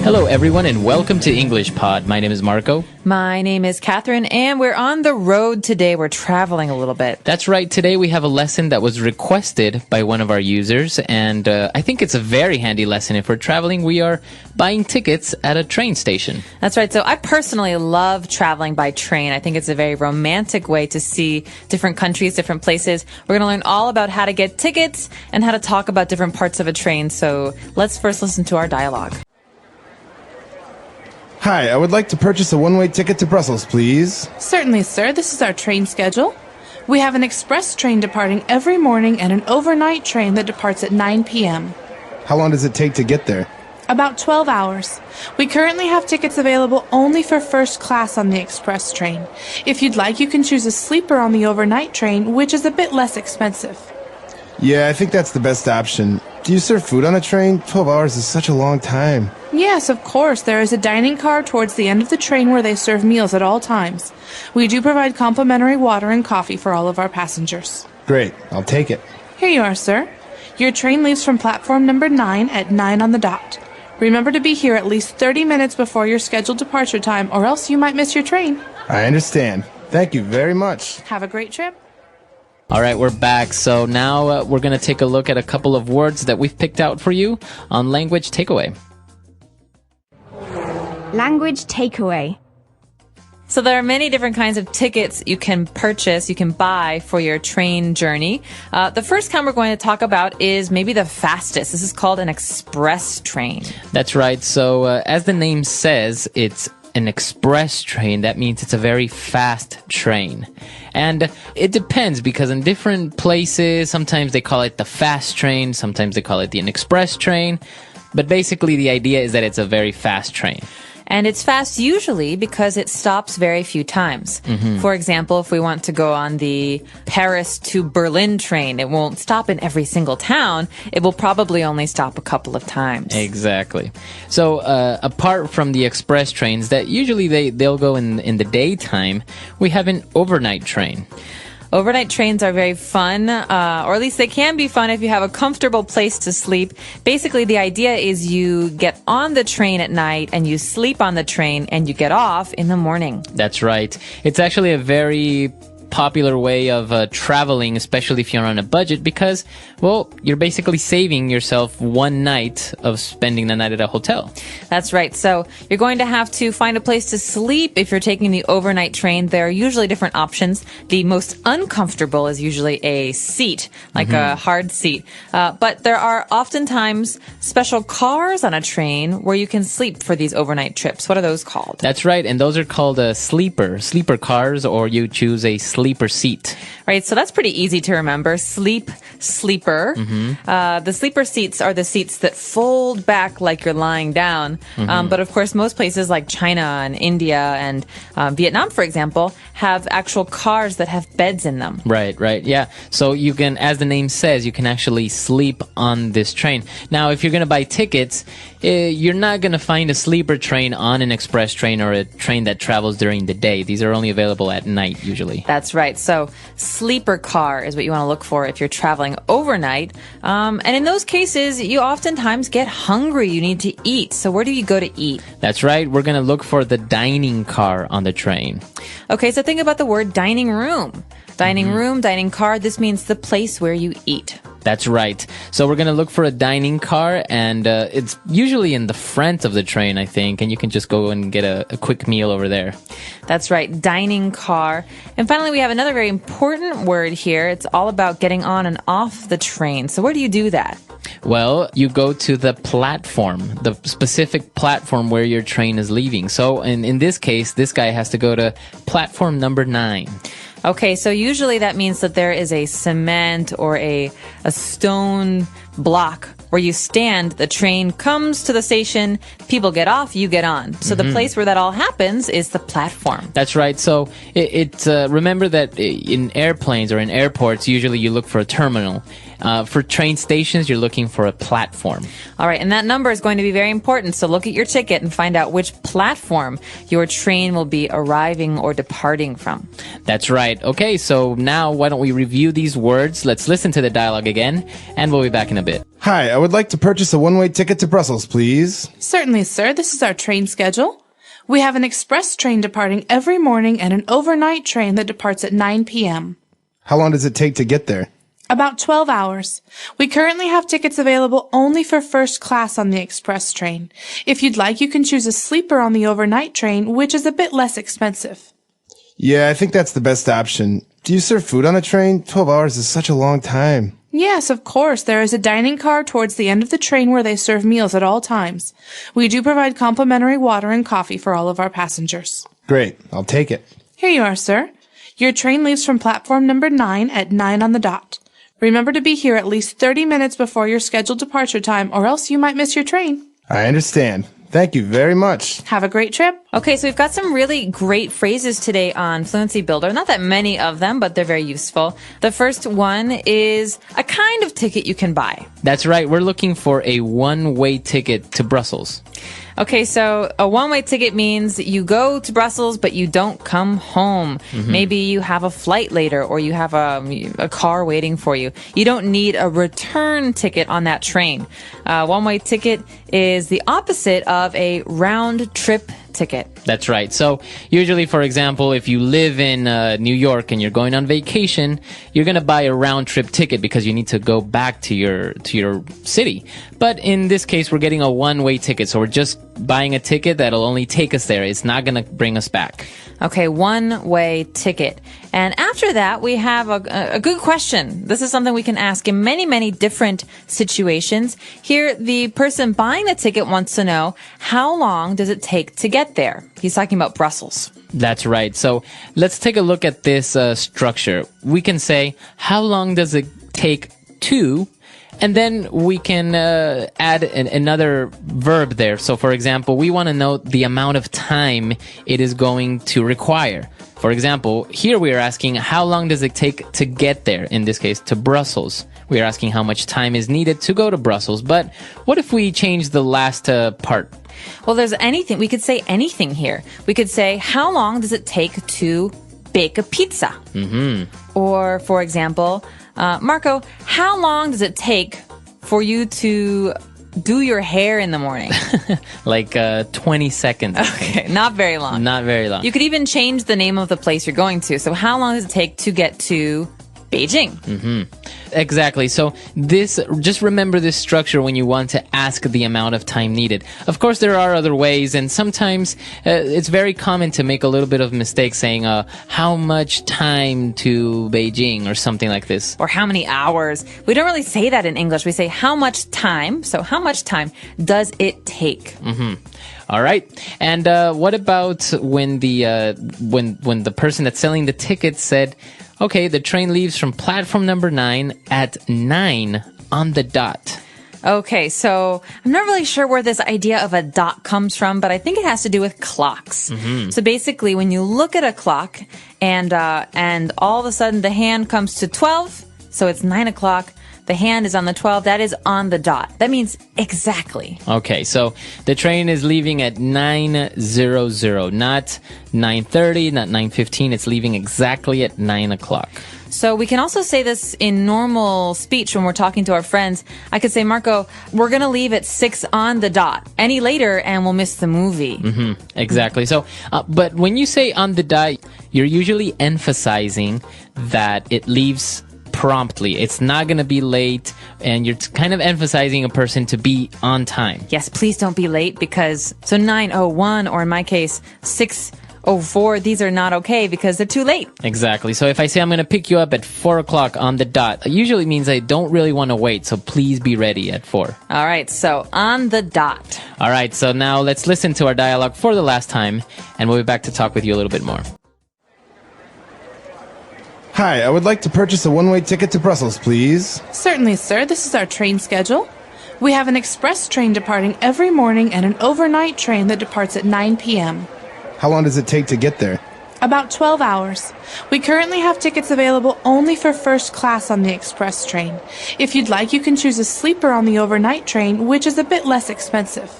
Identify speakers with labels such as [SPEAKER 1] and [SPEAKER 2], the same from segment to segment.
[SPEAKER 1] Hello, everyone, and welcome to English Pod. My name is Marco.
[SPEAKER 2] My name is Catherine, and we're on the road today. We're traveling a little bit.
[SPEAKER 1] That's right. Today we have a lesson that was requested by one of our users, and I think it's a very handy lesson. If we're traveling, we are buying tickets at a train station.
[SPEAKER 2] That's right. So I personally love traveling by train. I think it's a very romantic way to see different countries, different places. We're going to learn all about how to get tickets and how to talk about different parts of a train. So let's first listen to our dialogue.
[SPEAKER 3] Hi, I would like to purchase a one-way ticket to Brussels, please.
[SPEAKER 4] Certainly, sir. This is our train schedule. We have an express train departing every morning and an overnight train that departs at 9 p.m.
[SPEAKER 3] How long does it take to get there?
[SPEAKER 4] About 12 hours. We currently have tickets available only for first class on the express train. If you'd like, you can choose a sleeper on the overnight train, which is a bit less expensive.
[SPEAKER 3] Yeah, I think that's the best option. Do you serve food on a train? 12 hours is such a long time.
[SPEAKER 4] Yes, of course. There is a dining car towards the end of the train where they serve meals at all times. We do provide complimentary water and coffee for all of our passengers.
[SPEAKER 3] Great, I'll take it.
[SPEAKER 4] Here you are, sir. Your train leaves from platform number 9 at 9 on the dot. Remember to be here at least 30 minutes before your scheduled departure time, or else you might miss your train.
[SPEAKER 3] I understand. Thank you very much.
[SPEAKER 4] Have a great trip.
[SPEAKER 1] All right, we're back. So now we're going to take a look at a couple of words that we've picked out for you on Language Takeaway.
[SPEAKER 5] Language takeaway.
[SPEAKER 2] So there are many different kinds of tickets you can purchase, you can buy for your train journey. The first kind we're going to talk about is maybe the fastest. This is called an express train.
[SPEAKER 1] That's right. So as the name says, it's an express train. That means it's a very fast train. And it depends, because in different places, sometimes they call it the fast train, sometimes they call it the express train. But basically the idea is that it's a very fast train.
[SPEAKER 2] And it's fast usually because it stops very few times. For example, if we want to go on the Paris to Berlin train, it won't stop in every single town. It will probably only stop a couple of times.
[SPEAKER 1] Exactly. So apart from the express trains that usually they'll go in the daytime, we have an overnight train.
[SPEAKER 2] Overnight trains are very fun, or at least they can be fun if you have a comfortable place to sleep. Basically, the idea is you get on the train at night and you sleep on the train and you get off in the morning.
[SPEAKER 1] That's right. It's actually a very popular way of traveling, especially if you're on a budget, because, well, you're basically saving yourself one night of spending the night at a hotel.
[SPEAKER 2] That's right. So you're going to have to find a place to sleep if you're taking the overnight train. There are usually different options. The most uncomfortable is usually a seat, like a hard seat. But there are oftentimes special cars on a train where you can sleep for these overnight trips. What are those called?
[SPEAKER 1] That's right. And those are called sleeper cars, or you choose a sleeper seat.
[SPEAKER 2] Right, so that's pretty easy to remember. Sleeper. The sleeper seats are the seats that fold back like you're lying down. But of course, most places like China and India and Vietnam, for example, have actual cars that have beds in them.
[SPEAKER 1] Right, yeah. So you can, as the name says, you can actually sleep on this train. Now, if you're going to buy tickets, you're not going to find a sleeper train on an express train or a train that travels during the day. These are only available at night, usually.
[SPEAKER 2] That's right. So sleeper car is what you want to look for if you're traveling overnight. And in those cases, you oftentimes get hungry. You need to eat. So where do you go to eat?
[SPEAKER 1] That's right. We're going to look for the dining car on the train.
[SPEAKER 2] Okay, so think about the word dining room. Dining room, dining car, this means the place where you eat.
[SPEAKER 1] That's right. So we're going to look for a dining car, and it's usually in the front of the train, I think, and you can just go and get a quick meal over there.
[SPEAKER 2] That's right, dining car. And finally, we have another very important word here. It's all about getting on and off the train. So where do you do that?
[SPEAKER 1] Well, you go to the platform, the specific platform where your train is leaving. So in this case, this guy has to go to platform number 9.
[SPEAKER 2] Okay, so usually that means that there is a cement or a stone block where you stand, the train comes to the station, people get off, you get on. So the place where that all happens is the platform.
[SPEAKER 1] That's right. So remember that in airplanes or in airports, usually you look for a terminal. For train stations, you're looking for a platform.
[SPEAKER 2] All right, and that number is going to be very important. So look at your ticket and find out which platform your train will be arriving or departing from.
[SPEAKER 1] That's right. Okay, so now why don't we review these words? Let's listen to the dialogue again, and we'll be back in a bit.
[SPEAKER 3] Hi, I would like to purchase a one-way ticket to Brussels, please.
[SPEAKER 4] Certainly, sir. This is our train schedule. We have an express train departing every morning and an overnight train that departs at 9 p.m.
[SPEAKER 3] How long does it take to get there?
[SPEAKER 4] About 12 hours. We currently have tickets available only for first class on the express train. If you'd like, you can choose a sleeper on the overnight train, which is a bit less expensive.
[SPEAKER 3] Yeah, I think that's the best option. Do you serve food on a train? 12 hours is such a long time.
[SPEAKER 4] Yes, of course. There is a dining car towards the end of the train where they serve meals at all times. We do provide complimentary water and coffee for all of our passengers.
[SPEAKER 3] Great, I'll take it.
[SPEAKER 4] Here you are, sir. Your train leaves from platform number 9 at 9 on the dot. Remember to be here at least 30 minutes before your scheduled departure time, or else you might miss your train.
[SPEAKER 3] I understand. Thank you very much.
[SPEAKER 4] Have a great trip.
[SPEAKER 2] Okay, so we've got some really great phrases today on Fluency Builder. Not that many of them, but they're very useful. The first one is a kind of ticket you can buy.
[SPEAKER 1] That's right. We're looking for a one-way ticket to Brussels.
[SPEAKER 2] Okay, so a one-way ticket means you go to Brussels, but you don't come home. Maybe you have a flight later, or you have a car waiting for you. You don't need a return ticket on that train. One-way ticket is the opposite of a round-trip ticket.
[SPEAKER 1] That's right. So usually, for example, if you live in New York and you're going on vacation, you're going to buy a round-trip ticket because you need to go back to your city. But in this case, we're getting a one-way ticket, so we're just buying a ticket that'll only take us there. It's not going to bring us back.
[SPEAKER 2] Okay, one-way ticket. And after that, we have a good question. This is something we can ask in many, many different situations. Here, the person buying the ticket wants to know, how long does it take to get there? He's talking about Brussels.
[SPEAKER 1] That's right. So let's take a look at this structure. We can say, how long does it take to... And then we can add another verb there. So, for example, we want to know the amount of time it is going to require. For example, here we are asking, how long does it take to get there? In this case, to Brussels. We are asking how much time is needed to go to Brussels. But what if we change the last part?
[SPEAKER 2] Well, there's anything. We could say anything here. We could say, how long does it take to bake a pizza? Or, for example... Marco, how long does it take for you to do your hair in the morning?
[SPEAKER 1] Like 20 seconds.
[SPEAKER 2] Okay, not very long.
[SPEAKER 1] Not very long.
[SPEAKER 2] You could even change the name of the place you're going to. So how long does it take to get to Beijing?
[SPEAKER 1] Exactly. So just remember this structure when you want to ask the amount of time needed. Of course, there are other ways, and sometimes it's very common to make a little bit of mistake saying, how much time to Beijing or something like this.
[SPEAKER 2] Or how many hours? We don't really say that in English. We say how much time. So how much time does it take?
[SPEAKER 1] All right. And what about when when the person that's selling the ticket said, okay, the train leaves from platform number 9 at 9 on the dot.
[SPEAKER 2] Okay, so I'm not really sure where this idea of a dot comes from, but I think it has to do with clocks. So basically, when you look at a clock and all of a sudden the hand comes to 12, so it's 9 o'clock, the hand is on the 12, that is on the dot. That means exactly.
[SPEAKER 1] Okay, so the train is leaving at 9:00, not 9:30, not 9:15. It's leaving exactly at 9 o'clock.
[SPEAKER 2] So we can also say this in normal speech when we're talking to our friends. I could say, Marco, we're going to leave at 6 on the dot. Any later and we'll miss the movie.
[SPEAKER 1] Exactly. So, but when you say on the dot, you're usually emphasizing that it leaves promptly. It's not going to be late, and you're kind of emphasizing a person to be on time.
[SPEAKER 2] Yes, please don't be late because, so 9:01 or in my case, 6:04, these are not okay because they're too late.
[SPEAKER 1] Exactly. So if I say I'm going to pick you up at 4 o'clock on the dot, it usually means I don't really want to wait, so please be ready at 4.
[SPEAKER 2] All right, so on the dot.
[SPEAKER 1] All right, so now let's listen to our dialogue for the last time, and we'll be back to talk with you a little bit more.
[SPEAKER 3] Hi, I would like to purchase a one-way ticket to Brussels, please.
[SPEAKER 4] Certainly, sir. This is our train schedule. We have an express train departing every morning and an overnight train that departs at 9 p.m.
[SPEAKER 3] How long does it take to get there?
[SPEAKER 4] About 12 hours. We currently have tickets available only for first class on the express train. If you'd like, you can choose a sleeper on the overnight train, which is a bit less expensive.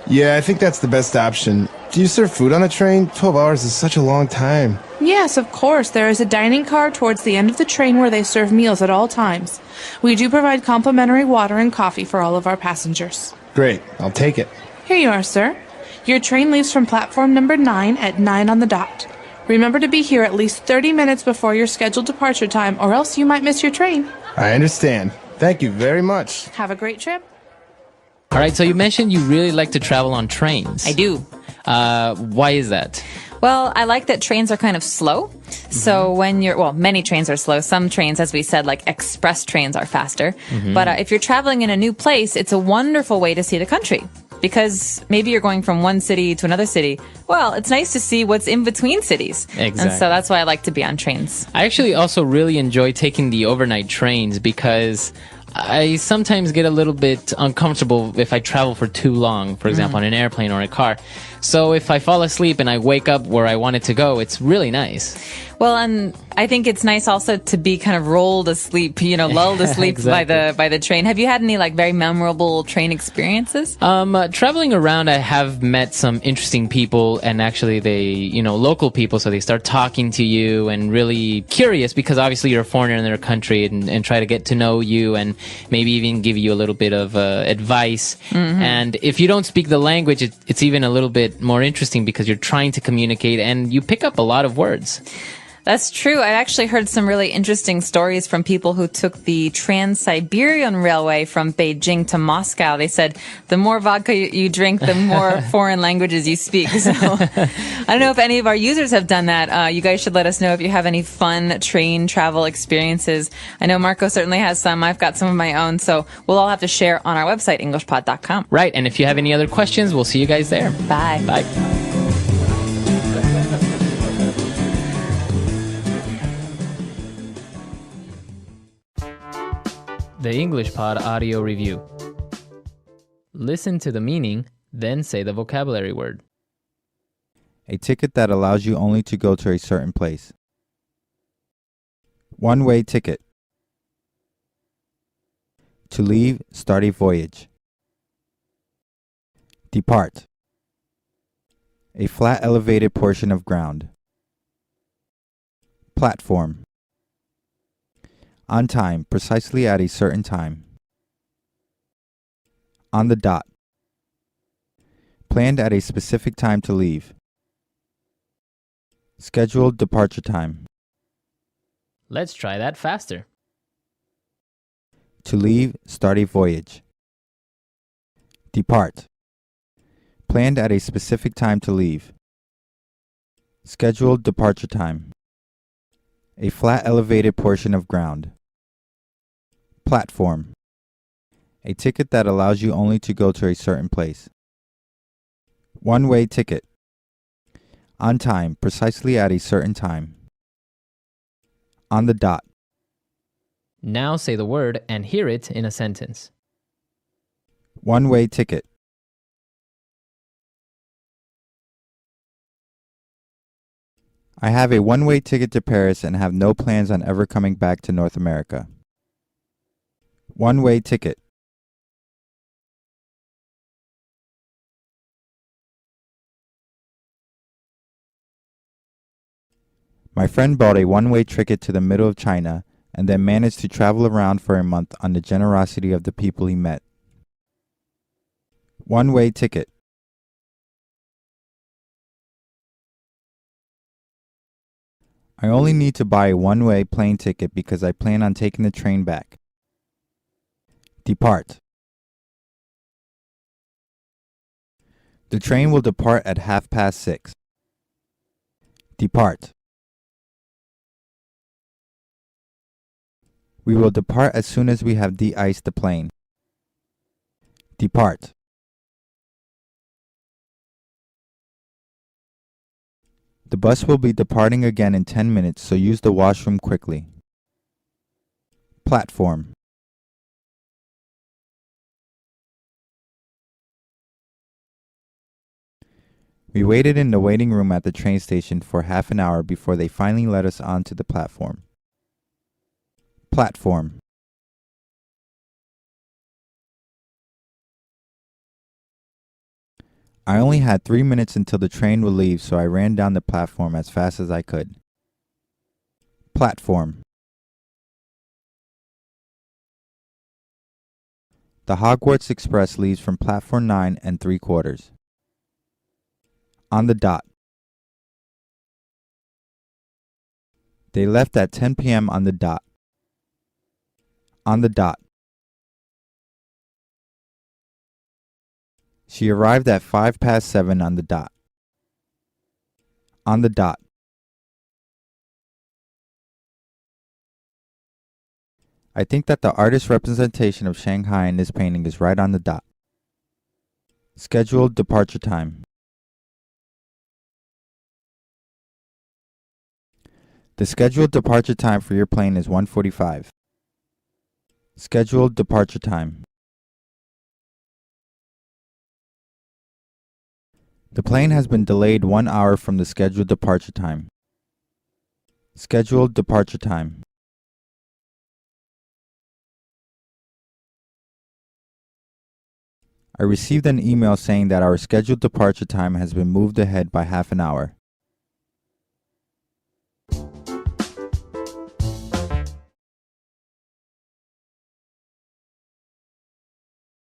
[SPEAKER 3] Yeah, I think that's the best option. Do you serve food on the train? 12 hours is such a long time.
[SPEAKER 4] Yes, of course. There is a dining car towards the end of the train where they serve meals at all times. We do provide complimentary water and coffee for all of our passengers.
[SPEAKER 3] Great, I'll take it.
[SPEAKER 4] Here you are, sir. Your train leaves from platform number 9 at 9 on the dot. Remember to be here at least 30 minutes before your scheduled departure time, or else you might miss your train.
[SPEAKER 3] I understand. Thank you very much.
[SPEAKER 4] Have a great trip.
[SPEAKER 1] All right, so you mentioned you really like to travel on trains.
[SPEAKER 2] I do.
[SPEAKER 1] Why is that?
[SPEAKER 2] Well, I like that trains are kind of slow. So when many trains are slow. Some trains, as we said, like express trains are faster. But if you're traveling in a new place, it's a wonderful way to see the country. Because maybe you're going from one city to another city. Well, it's nice to see what's in between cities.
[SPEAKER 1] Exactly.
[SPEAKER 2] And so that's why I like to be on trains.
[SPEAKER 1] I actually also really enjoy taking the overnight trains because I sometimes get a little bit uncomfortable if I travel for too long, for example, on an airplane or a car. So if I fall asleep and I wake up where I wanted to go, it's really nice.
[SPEAKER 2] Well, and I think it's nice also to be kind of rolled asleep, lulled asleep
[SPEAKER 1] Exactly.
[SPEAKER 2] by the train. Have you had any like very memorable train experiences?
[SPEAKER 1] Traveling around, I have met some interesting people, and actually they, local people, so they start talking to you and really curious because obviously you're a foreigner in their country and try to get to know you and maybe even give you a little bit of advice. And if you don't speak the language, it's even a little bit more interesting because you're trying to communicate and you pick up a lot of words.
[SPEAKER 2] That's true. I actually heard some really interesting stories from people who took the Trans-Siberian Railway from Beijing to Moscow. They said the more vodka you drink, the more foreign languages you speak. So I don't know if any of our users have done that. You guys should let us know if you have any fun train travel experiences. I know Marco certainly has some. I've got some of my own. So we'll all have to share on our website, englishpod.com.
[SPEAKER 1] Right. And if you have any other questions, we'll see you guys there.
[SPEAKER 2] Bye.
[SPEAKER 1] Bye. The English Pod Audio Review. Listen to the meaning, then say the vocabulary word.
[SPEAKER 6] A ticket that allows you only to go to a certain place. One-way ticket. To leave, start a voyage. Depart. A flat elevated portion of ground. Platform. On time, precisely at a certain time. On the dot. Planned at a specific time to leave. Scheduled departure time.
[SPEAKER 1] Let's try that faster.
[SPEAKER 6] To leave, start a voyage. Depart. Planned at a specific time to leave. Scheduled departure time. A flat elevated portion of ground. Platform. A ticket that allows you only to go to a certain place. One-way ticket. On time, precisely at a certain time. On the dot.
[SPEAKER 1] Now say the word and hear it in a sentence.
[SPEAKER 6] One-way ticket. I have a one-way ticket to Paris and have no plans on ever coming back to North America. One-way ticket. My friend bought a one-way ticket to the middle of China and then managed to travel around for a month on the generosity of the people he met. One-way ticket. I only need to buy a one-way plane ticket because I plan on taking the train back. Depart. The train will depart at 6:30. Depart. We will depart as soon as we have de-iced the plane. Depart. The bus will be departing again in 10 minutes, so use the washroom quickly. Platform. We waited in the waiting room at the train station for half an hour before they finally let us onto the platform. Platform. I only had 3 minutes until the train would leave, so I ran down the platform as fast as I could. Platform. The Hogwarts Express leaves from platform 9 and 3/4. On the dot. They left at 10 p.m. on the dot. On the dot. She arrived at 7:05 on the dot. On the dot. I think that the artist's representation of Shanghai in this painting is right on the dot. Scheduled departure time. The scheduled departure time for your plane is 1:45. Scheduled departure time. The plane has been delayed 1 hour from the scheduled departure time. Scheduled departure time. I received an email saying that our scheduled departure time has been moved ahead by half an hour.